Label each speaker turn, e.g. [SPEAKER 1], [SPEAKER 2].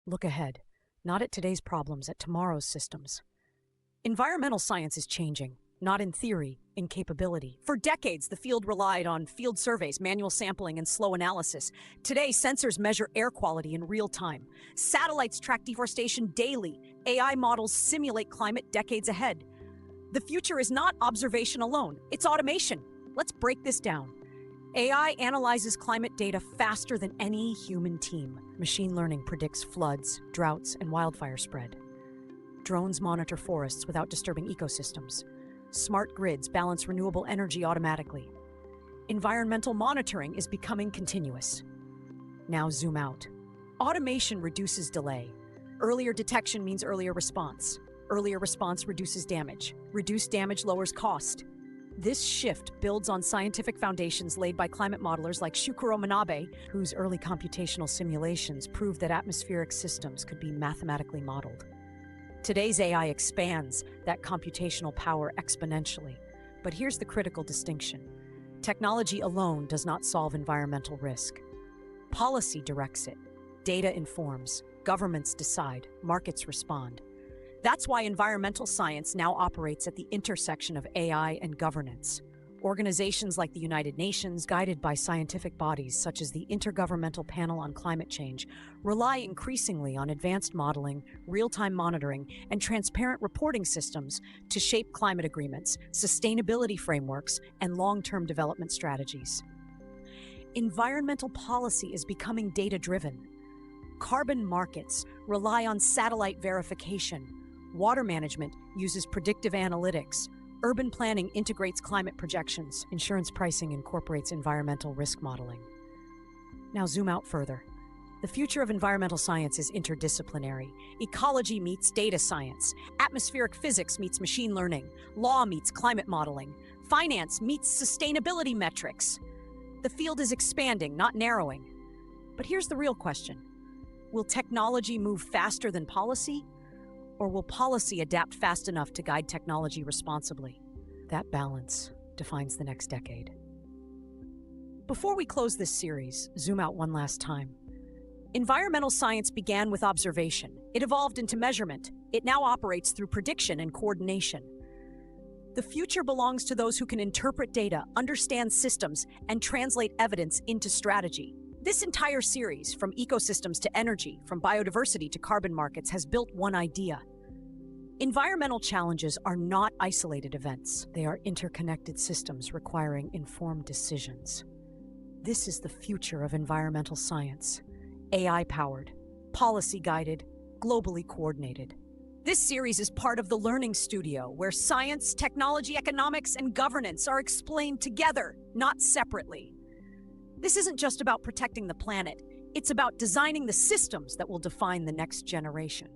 [SPEAKER 1] Look ahead, not at today's problems, at tomorrow's systems. Environmental science is changing, not in theory, in capability. For decades, the field relied on field surveys, manual sampling, and slow analysis. Today, sensors measure air quality in real time. Satellites track deforestation daily. AI models simulate climate decades ahead. The future is not observation alone, it's automation. Let's break this down. AI analyzes climate data faster than any human team. Machine learning predicts floods, droughts, and wildfire spread. Drones monitor forests without disturbing ecosystems. Smart grids balance renewable energy automatically. Environmental monitoring is becoming continuous. Now zoom out. Automation reduces delay. Earlier detection means earlier response. Earlier response reduces damage. Reduced damage lowers cost. This shift builds on scientific foundations laid by climate modelers like Shukuro Manabe, whose early computational simulations proved that atmospheric systems could be mathematically modeled. Today's AI expands that computational power exponentially. But here's the critical distinction. Technology alone does not solve environmental risk. Policy directs it. Data informs. Governments decide. Markets respond. That's why environmental science now operates at the intersection of AI and governance. Organizations like the United Nations, guided by scientific bodies such as the Intergovernmental Panel on Climate Change, rely increasingly on advanced modeling, real-time monitoring, and transparent reporting systems to shape climate agreements, sustainability frameworks, and long-term development strategies. Environmental policy is becoming data-driven. Carbon markets rely on satellite verification. Water management uses predictive analytics. Urban planning integrates climate projections. Insurance pricing incorporates environmental risk modeling. Now zoom out further. The future of environmental science is interdisciplinary. Ecology meets data science. Atmospheric physics meets machine learning. Law meets climate modeling. Finance meets sustainability metrics. The field is expanding, not narrowing. But here's the real question. Will technology move faster than policy? Or will policy adapt fast enough to guide technology responsibly? That balance defines the next decade. Before we close this series, zoom out one last time. Environmental science began with observation. It evolved into measurement. It now operates through prediction and coordination. The future belongs to those who can interpret data, understand systems, and translate evidence into strategy. This entire series, from ecosystems to energy, from biodiversity to carbon markets, has built one idea. Environmental challenges are not isolated events. They are interconnected systems requiring informed decisions. This is the future of environmental science. AI-powered, policy-guided, globally coordinated. This series is part of the Learning Studio, where science, technology, economics, and governance are explained together, not separately. This isn't just about protecting the planet. It's about designing the systems that will define the next generation.